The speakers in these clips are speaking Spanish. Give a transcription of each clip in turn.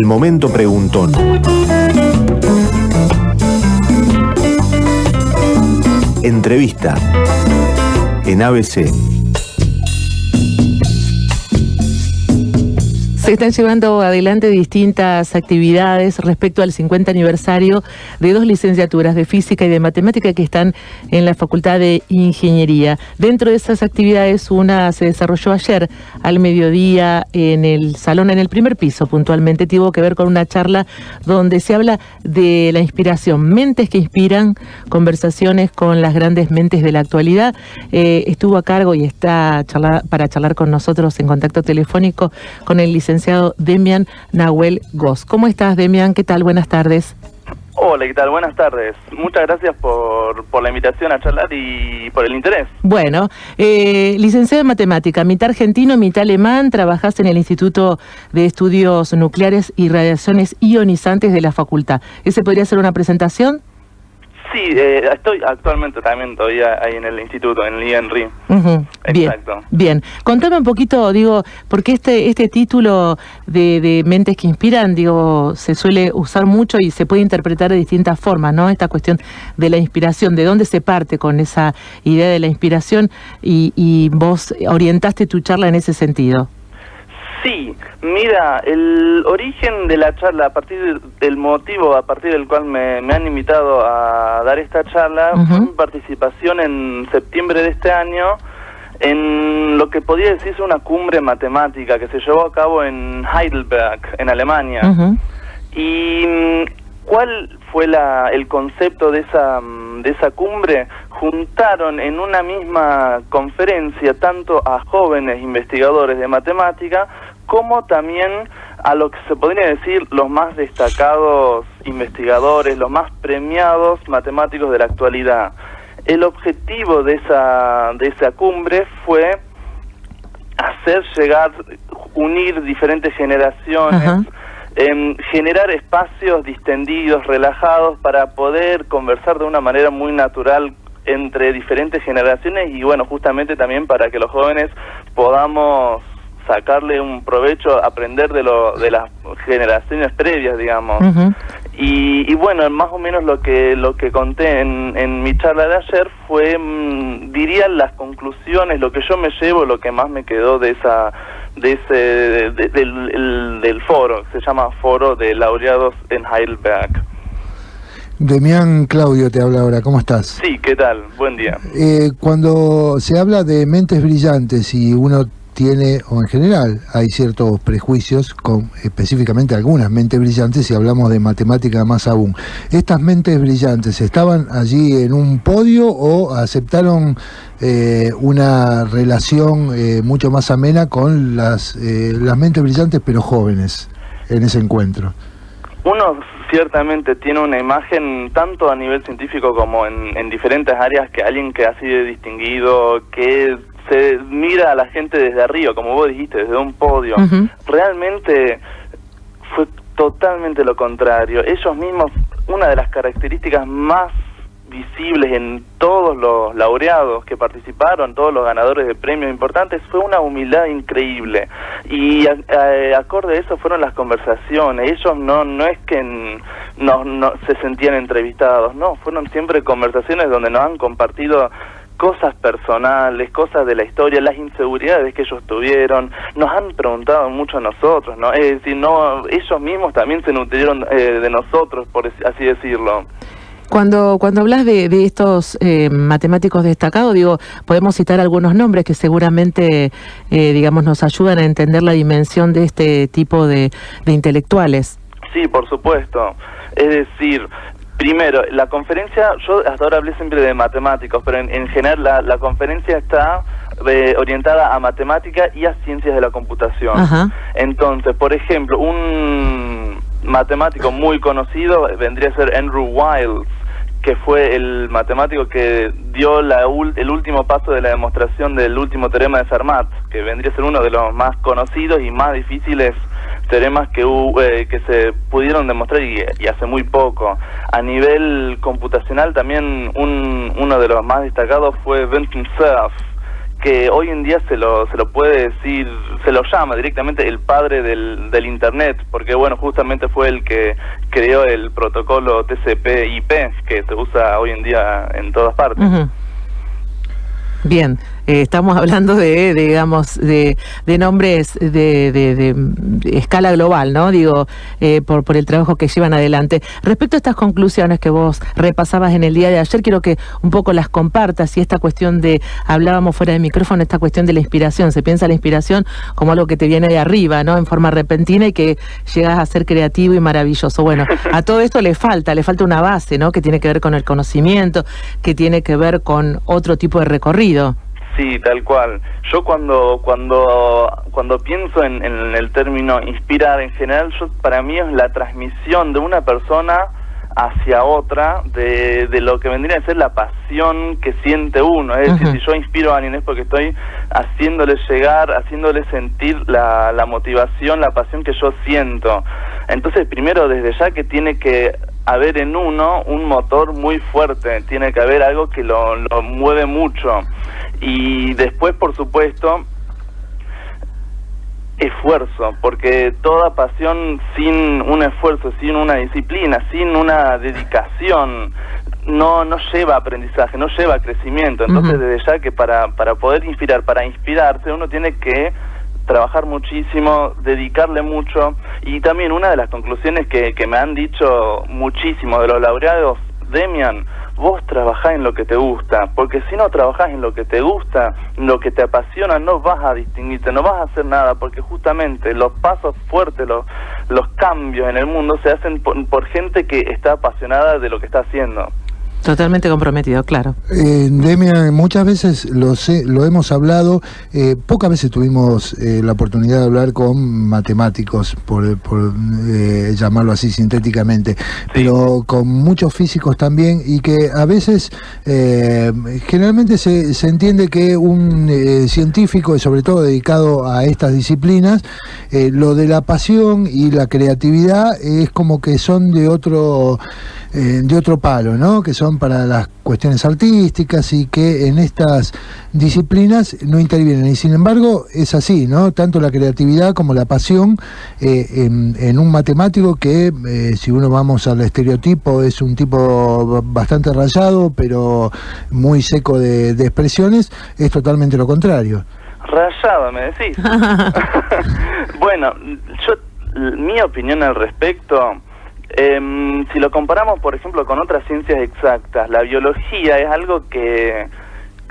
El momento preguntón. Entrevista en ABC. Se están llevando adelante distintas actividades respecto al 50 aniversario de dos licenciaturas de Física y de Matemática que están en la Facultad de Ingeniería. Dentro de esas actividades, una se desarrolló ayer al mediodía en el salón, en el primer piso puntualmente. Tuvo que ver con una charla donde se habla de la inspiración, mentes que inspiran, conversaciones con las grandes mentes de la actualidad. Estuvo a cargo y está para charlar con nosotros en contacto telefónico con el licenciado Demian Nahuel Goss. ¿Cómo estás, Demian? ¿Qué tal? Buenas tardes. Hola, ¿qué tal? Buenas tardes. Muchas gracias por la invitación a charlar y por el interés. Bueno, licenciado en matemática, mitad argentino, mitad alemán, trabajás en el Instituto de Estudios Nucleares y Radiaciones Ionizantes de la Facultad. ¿Ese podría ser una presentación? Sí, estoy actualmente también todavía ahí en el instituto, en el INRI. Exacto. Bien, contame un poquito, digo, porque este título de mentes que inspiran, digo, se suele usar mucho y se puede interpretar de distintas formas, ¿no? Esta cuestión de la inspiración, ¿de dónde se parte con esa idea de la inspiración? Y vos orientaste tu charla en ese sentido. Sí, mira, el origen de la charla, a partir del motivo a partir del cual me han invitado a dar esta charla, fue mi participación en septiembre de este año en lo que podría decirse una cumbre matemática que se llevó a cabo en Heidelberg, en Alemania. Y ¿cuál fue el concepto de esa cumbre? Juntaron en una misma conferencia tanto a jóvenes investigadores de matemática como también a lo que se podría decir los más destacados investigadores, los más premiados matemáticos de la actualidad. El objetivo de esa cumbre fue hacer llegar, unir diferentes generaciones, generar espacios distendidos, relajados, para poder conversar de una manera muy natural entre diferentes generaciones y bueno, justamente también para que los jóvenes podamos sacarle un provecho, aprender de las generaciones previas, digamos. Y bueno, más o menos lo que conté en mi charla de ayer fue, diría, las conclusiones, lo que yo me llevo, lo que más me quedó del foro, se llama Foro de Laureados en Heidelberg. Demian, Claudio te habla ahora, ¿cómo estás? Sí, ¿qué tal? Buen día. Cuando se habla de mentes brillantes y uno tiene, o en general, hay ciertos prejuicios con específicamente algunas mentes brillantes, y hablamos de matemática más aún. ¿Estas mentes brillantes estaban allí en un podio o aceptaron una relación mucho más amena con las mentes brillantes pero jóvenes en ese encuentro? Uno ciertamente tiene una imagen, tanto a nivel científico como en diferentes áreas, que alguien que ha sido distinguido, que se mira a la gente desde arriba, como vos dijiste, desde un podio. Realmente fue totalmente lo contrario. Ellos mismos, una de las características más visibles en todos los laureados que participaron, todos los ganadores de premios importantes, fue una humildad increíble. Y acorde a eso fueron las conversaciones. Ellos no es que no se sentían entrevistados, no, fueron siempre conversaciones donde nos han compartido cosas personales, cosas de la historia, las inseguridades que ellos tuvieron, nos han preguntado mucho a nosotros, ¿no? Es decir, no, ellos mismos también se nutrieron de nosotros, por así decirlo. Cuando hablas de estos matemáticos destacados, digo, podemos citar algunos nombres que seguramente, digamos, nos ayudan a entender la dimensión de este tipo de intelectuales. Sí, por supuesto. Es decir, primero, la conferencia, yo hasta ahora hablé siempre de matemáticos, pero en general la conferencia está orientada a matemática y a ciencias de la computación. Entonces, por ejemplo, un matemático muy conocido vendría a ser Andrew Wiles, que fue el matemático que dio el último paso de la demostración del último teorema de Fermat, que vendría a ser uno de los más conocidos y más difíciles teoremas que se pudieron demostrar y hace muy poco. A nivel computacional también uno de los más destacados fue Venture Cerf, que hoy en día se lo puede decir, se lo llama directamente el padre del Internet, porque bueno, justamente fue el que creó el protocolo TCP/IP, que se usa hoy en día en todas partes. Bien, estamos hablando digamos, de nombres de escala global, ¿no? Digo, por el trabajo que llevan adelante. Respecto a estas conclusiones que vos repasabas en el día de ayer, quiero que un poco las compartas, y esta cuestión hablábamos fuera de micrófono, esta cuestión de la inspiración. Se piensa la inspiración como algo que te viene de arriba, ¿no? En forma repentina, y que llegas a ser creativo y maravilloso. Bueno, a todo esto le falta una base, ¿no? Que tiene que ver con el conocimiento, que tiene que ver con otro tipo de recorrido. Sí, tal cual. Yo cuando pienso en el término inspirar en general, para mí es la transmisión de una persona hacia otra de lo que vendría a ser la pasión que siente uno. Es decir, si yo inspiro a alguien es porque estoy haciéndole llegar, haciéndole sentir la motivación, la pasión que yo siento. Entonces, primero, desde ya que tiene que haber en uno un motor muy fuerte, tiene que haber algo que lo mueve mucho. Y después, por supuesto, esfuerzo, porque toda pasión sin un esfuerzo, sin una disciplina, sin una dedicación, no lleva aprendizaje, no lleva crecimiento. Entonces, desde ya que para poder inspirar, para inspirarse, uno tiene que trabajar muchísimo, dedicarle mucho. Y también una de las conclusiones que me han dicho muchísimo de los laureados, Demian, vos trabajás en lo que te gusta, porque si no trabajás en lo que te gusta, lo que te apasiona, no vas a distinguirte, no vas a hacer nada, porque justamente los pasos fuertes, los cambios en el mundo se hacen por gente que está apasionada de lo que está haciendo. Totalmente comprometido, claro. Demian, muchas veces lo hemos hablado, pocas veces tuvimos la oportunidad de hablar con matemáticos, por llamarlo así sintéticamente, sí, pero con muchos físicos también, y que a veces generalmente se entiende que un científico, y sobre todo dedicado a estas disciplinas, lo de la pasión y la creatividad es como que son de otro palo, ¿no? Que son para las cuestiones artísticas, y que en estas disciplinas no intervienen. Y sin embargo es así, ¿no? Tanto la creatividad como la pasión en un matemático que, si uno vamos al estereotipo, es un tipo bastante rayado, pero muy seco de expresiones, es totalmente lo contrario. Rayado, me decís. Bueno, mi opinión al respecto, si lo comparamos, por ejemplo, con otras ciencias exactas, la biología es algo que,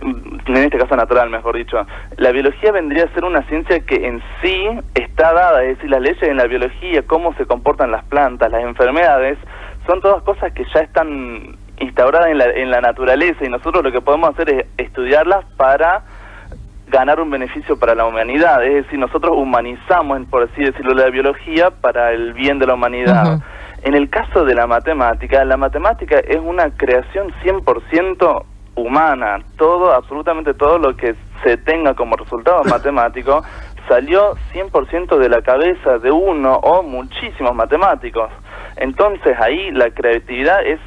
en este caso natural, mejor dicho, la biología vendría a ser una ciencia que en sí está dada, es decir, las leyes en la biología, cómo se comportan las plantas, las enfermedades, son todas cosas que ya están instauradas en la naturaleza, y nosotros lo que podemos hacer es estudiarlas para ganar un beneficio para la humanidad. Es decir, nosotros humanizamos, por así decirlo, la biología para el bien de la humanidad. En el caso de la matemática es una creación 100% humana. Todo, absolutamente todo lo que se tenga como resultado matemático salió 100% de la cabeza de uno o muchísimos matemáticos. Entonces ahí la creatividad es,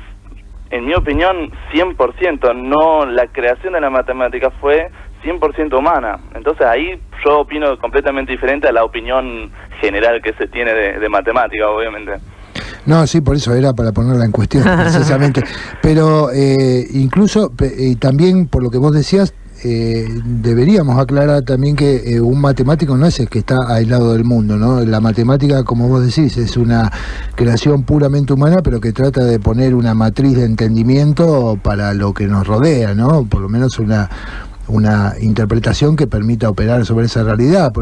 en mi opinión, 100%. No, la creación de la matemática fue 100% humana. Entonces ahí yo opino completamente diferente a la opinión general que se tiene de matemática, obviamente. No, sí, por eso era para ponerla en cuestión, precisamente. Pero incluso, también por lo que vos decías, deberíamos aclarar también que un matemático no es el que está aislado del mundo, ¿no? La matemática, como vos decís, es una creación puramente humana, pero que trata de poner una matriz de entendimiento para lo que nos rodea, ¿no? Por lo menos una interpretación que permita operar sobre esa realidad.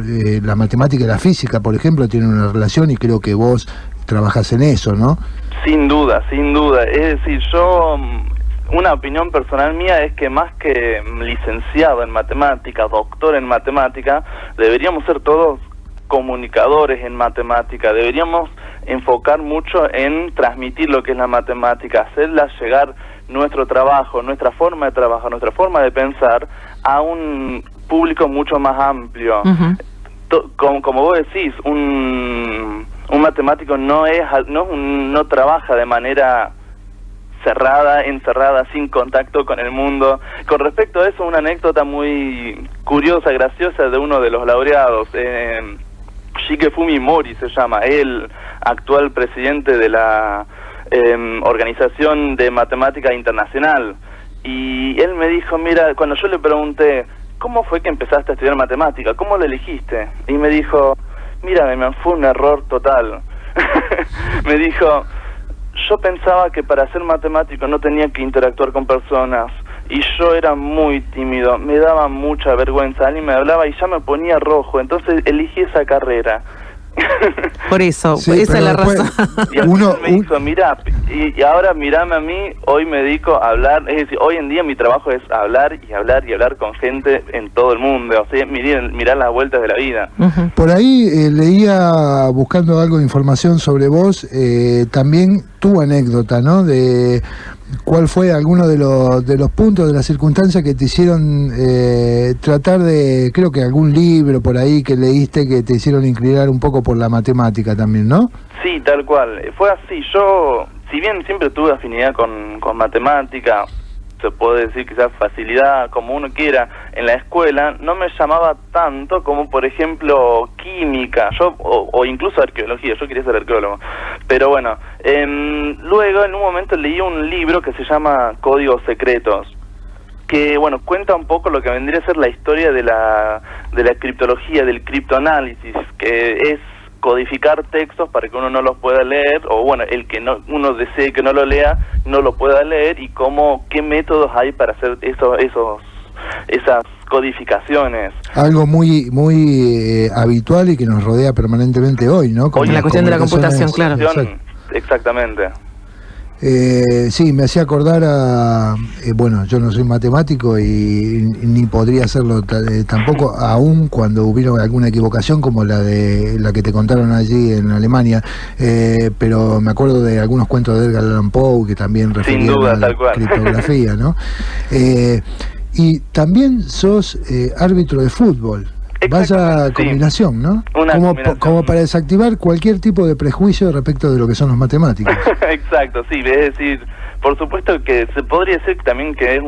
La matemática y la física, por ejemplo, tienen una relación, y creo que vos trabajás en eso, ¿no? Sin duda, sin duda. Es decir, una opinión personal mía es que más que licenciado en matemática, doctor en matemática, deberíamos ser todos comunicadores en matemática. Deberíamos enfocar mucho en transmitir lo que es la matemática, hacerla llegar nuestro trabajo, nuestra forma de trabajar, nuestra forma de pensar a un público mucho más amplio. Como vos decís, un matemático no trabaja de manera encerrada, sin contacto con el mundo. Con respecto a eso, una anécdota muy curiosa, graciosa de uno de los laureados, Shigefumi Mori se llama, el actual presidente de la Organización de Matemática Internacional. Y él me dijo, mira, cuando yo le pregunté, ¿cómo fue que empezaste a estudiar matemática? ¿Cómo lo elegiste? Y me dijo, mira, fue un error total. Me dijo, yo pensaba que para ser matemático no tenía que interactuar con personas, y yo era muy tímido, me daba mucha vergüenza, alguien me hablaba y ya me ponía rojo, entonces elegí esa carrera. Por eso, sí, esa es la razón. Y uno me dijo, mira, y ahora mírame a mí, hoy me dedico a hablar, es decir, hoy en día mi trabajo es hablar y hablar y hablar con gente en todo el mundo, o sea, mirar las vueltas de la vida. Por ahí leía, buscando algo de información sobre vos, también tu anécdota, ¿no? De cuál fue alguno de los puntos, de las circunstancias que te hicieron tratar de, creo que algún libro por ahí que leíste que te hicieron inclinar un poco por la matemática también, ¿no? Sí, tal cual. Fue así. Yo, si bien siempre tuve afinidad con matemática, se puede decir quizás facilidad, como uno quiera, en la escuela, no me llamaba tanto como, por ejemplo, química, o incluso arqueología. Yo quería ser arqueólogo. Pero bueno, luego en un momento leí un libro que se llama Códigos Secretos, que, bueno, cuenta un poco lo que vendría a ser la historia de la criptología, del criptoanálisis, que es codificar textos para que uno no los pueda leer, o bueno, el que uno desee que no lo lea, no lo pueda leer, y qué métodos hay para hacer esas codificaciones. Algo muy habitual y que nos rodea permanentemente hoy, ¿no? Hoy la cuestión de la computación, claro. Exactamente. Sí, me hacía acordar a... bueno, yo no soy matemático y ni podría hacerlo tampoco, aún cuando hubiera alguna equivocación como la que te contaron allí en Alemania, pero me acuerdo de algunos cuentos de Edgar Allan Poe que también referían a la criptografía, ¿no? Y también sos árbitro de fútbol. Vaya combinación, sí. ¿No? Como para desactivar cualquier tipo de prejuicio respecto de lo que son los matemáticos. Exacto, sí, es decir, por supuesto que se podría decir también que es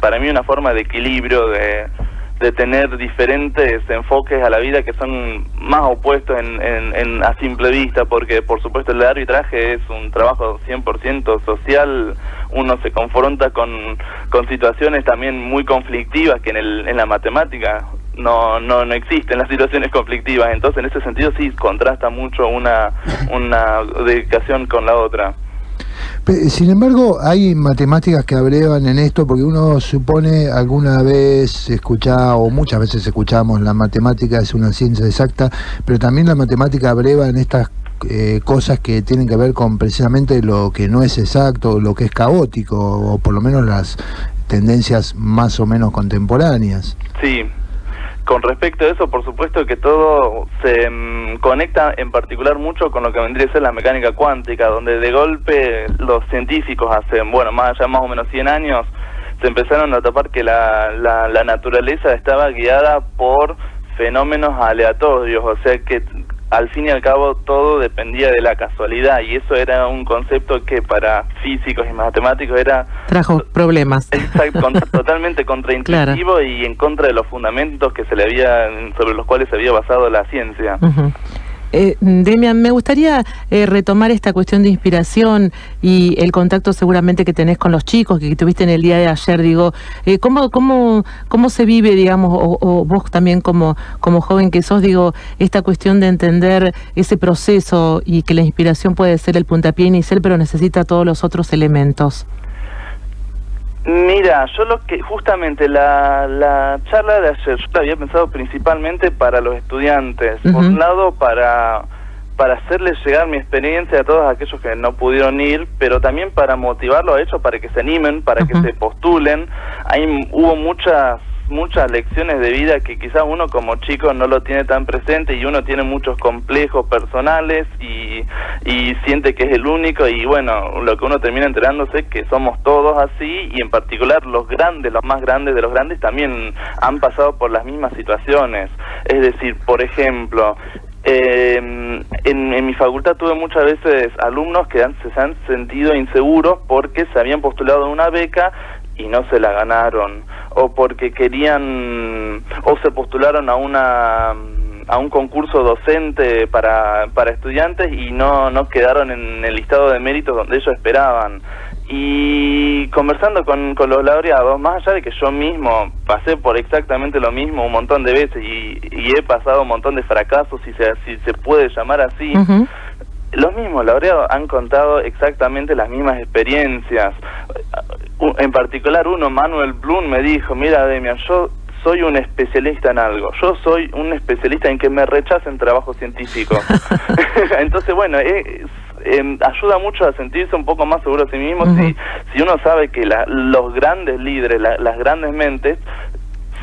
para mí una forma de equilibrio, de tener diferentes enfoques a la vida que son más opuestos a simple vista, porque por supuesto el arbitraje es un trabajo 100% social, uno se confronta con situaciones también muy conflictivas que en la matemática no existen las situaciones conflictivas. Entonces en ese sentido sí contrasta mucho una dedicación con la otra. Sin embargo, hay matemáticas que abrevan en esto, porque uno supone, alguna vez escuchaba, o muchas veces escuchamos, la matemática es una ciencia exacta, pero también la matemática abreva en estas cosas que tienen que ver con precisamente lo que no es exacto, lo que es caótico, o por lo menos las tendencias más o menos contemporáneas. Sí. Con respecto a eso, por supuesto que todo se conecta en particular mucho con lo que vendría a ser la mecánica cuántica, donde de golpe los científicos hace, más o menos 100 años, se empezaron a topar que la naturaleza estaba guiada por fenómenos aleatorios, o sea que al fin y al cabo todo dependía de la casualidad, y eso era un concepto que para físicos y matemáticos trajo problemas. Exacto, totalmente contraintuitivo, claro. Y en contra de los fundamentos sobre los cuales se había basado la ciencia. Demian, me gustaría retomar esta cuestión de inspiración y el contacto seguramente que tenés con los chicos que tuviste en el día de ayer. Digo, ¿cómo se vive, digamos, o vos también como joven que sos, digo, esta cuestión de entender ese proceso y que la inspiración puede ser el puntapié inicial, pero necesita todos los otros elementos? Mira, yo justamente la charla de ayer, yo la había pensado principalmente para los estudiantes, por un lado para hacerles llegar mi experiencia a todos aquellos que no pudieron ir, pero también para motivarlos a ellos, para que se animen, para que se postulen. Hubo muchas lecciones de vida que quizás uno como chico no lo tiene tan presente, y uno tiene muchos complejos personales y siente que es el único, y bueno, lo que uno termina enterándose es que somos todos así, y en particular los más grandes de los grandes también han pasado por las mismas situaciones. Es decir, por ejemplo, En mi facultad tuve muchas veces alumnos que se han sentido inseguros porque se habían postulado a una beca y no se la ganaron, o porque querían, o se postularon a un concurso docente para estudiantes y no quedaron en el listado de méritos donde ellos esperaban. Y conversando con los laureados, más allá de que yo mismo pasé por exactamente lo mismo un montón de veces y he pasado un montón de fracasos, si se puede llamar así, los mismos laureados han contado exactamente las mismas experiencias. En particular uno, Manuel Blum, me dijo: mira, Demian, yo soy un especialista en algo, yo soy un especialista en que me rechacen trabajo científico. Entonces, bueno, ayuda mucho a sentirse un poco más seguro de sí mismo si uno sabe que los grandes líderes, las grandes mentes,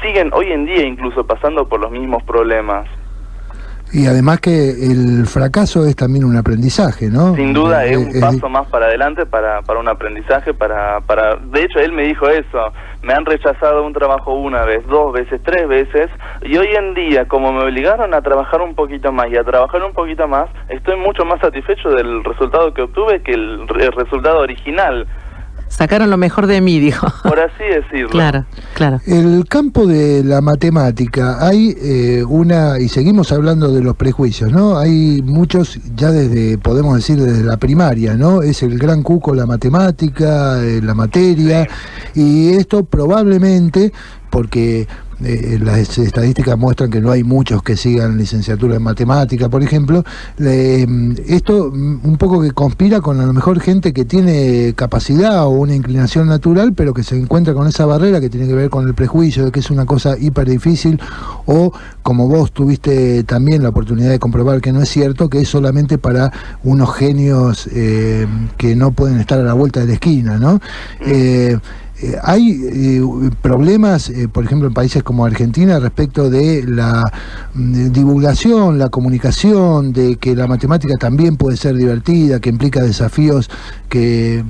siguen hoy en día incluso pasando por los mismos problemas. Y además que el fracaso es también un aprendizaje, ¿no? Sin duda es un paso más para adelante para un aprendizaje, de hecho él me dijo eso: me han rechazado un trabajo una vez, 2 veces, 3 veces, y hoy en día, como me obligaron a trabajar un poquito más y a trabajar un poquito más, estoy mucho más satisfecho del resultado que obtuve que el resultado original. Sacaron lo mejor de mí, dijo. Por así decirlo. Claro, claro. El campo de la matemática, hay y seguimos hablando de los prejuicios, ¿no? Hay muchos, ya desde, podemos decir, desde la primaria, ¿no? Es el gran cuco la matemática, la materia, y esto probablemente, porque las estadísticas muestran que no hay muchos que sigan licenciatura en matemática, por ejemplo, esto un poco que conspira con a lo mejor gente que tiene capacidad o una inclinación natural, pero que se encuentra con esa barrera que tiene que ver con el prejuicio de que es una cosa hiper difícil, o como vos tuviste también la oportunidad de comprobar que no es cierto, que es solamente para unos genios que no pueden estar a la vuelta de la esquina, ¿no? Hay problemas, por ejemplo, en países como Argentina respecto de la divulgación, la comunicación, de que la matemática también puede ser divertida, que implica desafíos que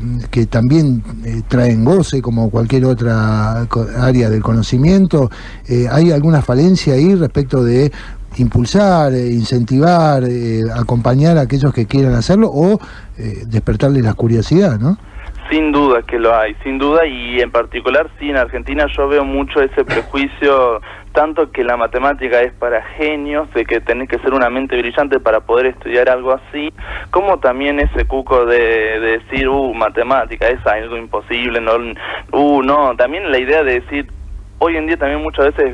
también traen goce como cualquier otra área del conocimiento. ¿Hay alguna falencia ahí respecto de impulsar, incentivar, acompañar a aquellos que quieran hacerlo o despertarles la curiosidad, ¿no? Sin duda que lo hay, sin duda, y en particular sí, en Argentina yo veo mucho ese prejuicio, tanto que la matemática es para genios, de que tenés que ser una mente brillante para poder estudiar algo así, como también ese cuco de decir, matemática es algo imposible, no, también la idea de decir, hoy en día también muchas veces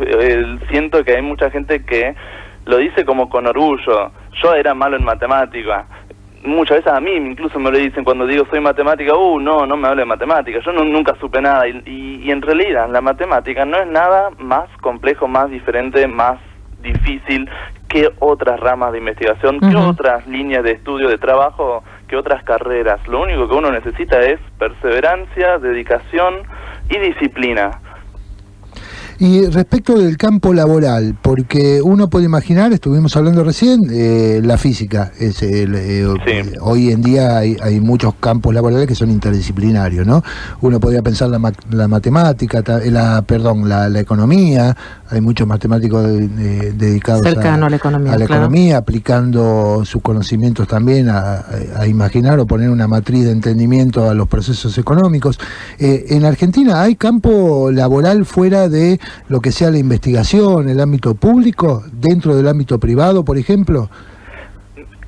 siento que hay mucha gente que lo dice como con orgullo: yo era malo en matemática. Muchas veces a mí incluso me lo dicen cuando digo soy matemática: no me hable de matemática, yo nunca supe nada, y en realidad la matemática no es nada más complejo, más diferente, más difícil que otras ramas de investigación, que otras líneas de estudio, de trabajo, que otras carreras. Lo único que uno necesita es perseverancia, dedicación y disciplina. Y respecto del campo laboral, porque uno puede imaginar, estuvimos hablando recién, la física, hoy en día hay muchos campos laborales que son interdisciplinarios, ¿no? Uno podría pensar la matemática, la economía, hay muchos matemáticos dedicados cercano a la economía, economía, aplicando sus conocimientos también a imaginar o poner una matriz de entendimiento a los procesos económicos. En Argentina, ¿hay campo laboral fuera de lo que sea la investigación, el ámbito público, dentro del ámbito privado, por ejemplo?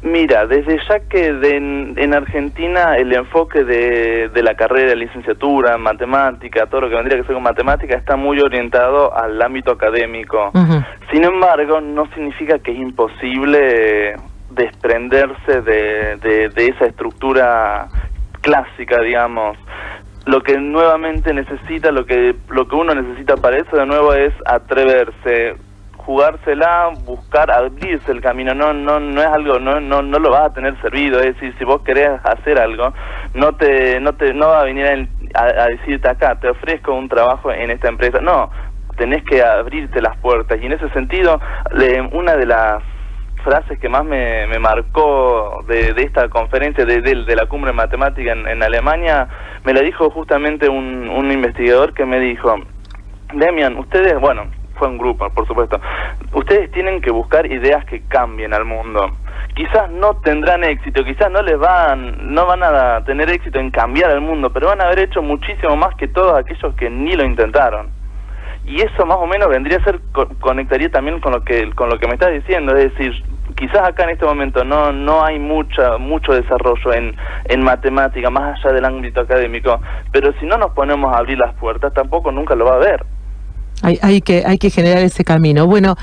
Mira, desde ya que en Argentina el enfoque de la carrera de licenciatura, matemática, todo lo que vendría que ser con matemática, está muy orientado al ámbito académico. Sin embargo, no significa que es imposible desprenderse de esa estructura clásica, digamos. Lo que nuevamente necesita, lo que uno necesita para eso de nuevo es atreverse, jugársela, buscar, abrirse el camino. No es algo, no lo vas a tener servido. Es decir, si vos querés hacer algo, no va a venir a decirte acá, te ofrezco un trabajo en esta empresa. No, tenés que abrirte las puertas. Y en ese sentido, una de las frases que más me marcó de esta conferencia de la cumbre matemática en Alemania, me la dijo justamente un investigador que me dijo: Demian, ustedes, bueno, fue un grupo, por supuesto, ustedes tienen que buscar ideas que cambien al mundo. Quizás no tendrán éxito, quizás no van a tener éxito en cambiar el mundo, pero van a haber hecho muchísimo más que todos aquellos que ni lo intentaron. Y eso más o menos vendría a ser, conectaría también con lo que me estás diciendo, es decir, quizás acá en este momento no hay mucho desarrollo en matemática, más allá del ámbito académico, pero si no nos ponemos a abrir las puertas, tampoco nunca lo va a haber. Hay que generar ese camino. Bueno,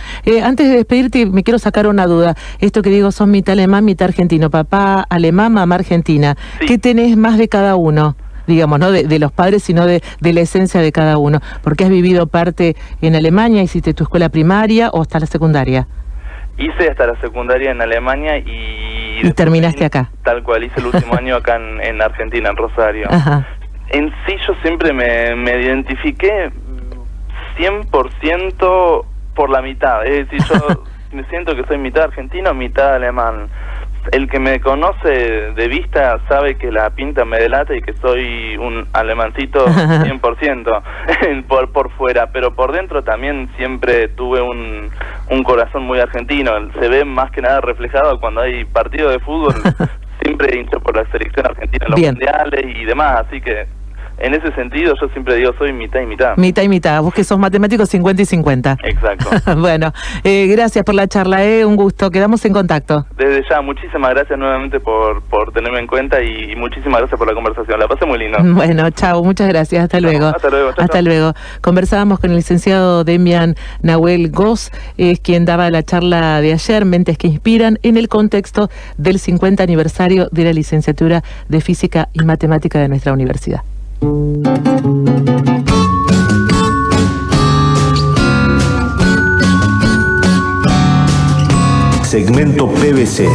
antes de despedirte, me quiero sacar una duda. Esto que digo, son mitad alemán, mitad argentino. Papá alemán, mamá argentina. Sí. ¿Qué tenés más de cada uno? Digamos, no de los padres, sino de la esencia de cada uno. Porque has vivido parte en Alemania, hiciste tu escuela primaria o hasta la secundaria. Hice hasta la secundaria en Alemania y terminaste acá. Tal cual, hice el último año acá en Argentina, en Rosario. Ajá. En sí yo siempre me identifiqué 100% por la mitad, es decir, yo me siento que soy mitad argentino, mitad alemán. El que me conoce de vista sabe que la pinta me delata y que soy un alemancito 100% por fuera, pero por dentro también siempre tuve un corazón muy argentino. Se ve más que nada reflejado cuando hay partido de fútbol, siempre hincho por la selección argentina en los mundiales y demás, así que en ese sentido yo siempre digo soy mitad y mitad. Mitad y mitad, vos que sos matemático 50 y 50. Exacto. Bueno, gracias por la charla, un gusto, quedamos en contacto. Desde ya, muchísimas gracias nuevamente por tenerme en cuenta y muchísimas gracias por la conversación, la pasé muy lindo. Bueno, chao, muchas gracias, hasta luego. Hasta luego. Chau, hasta luego. Conversábamos con el licenciado Demian Nahuel Goss, es quien daba la charla de ayer, Mentes que Inspiran, en el contexto del 50 aniversario de la licenciatura de Física y Matemática de nuestra universidad. Segmento PVC.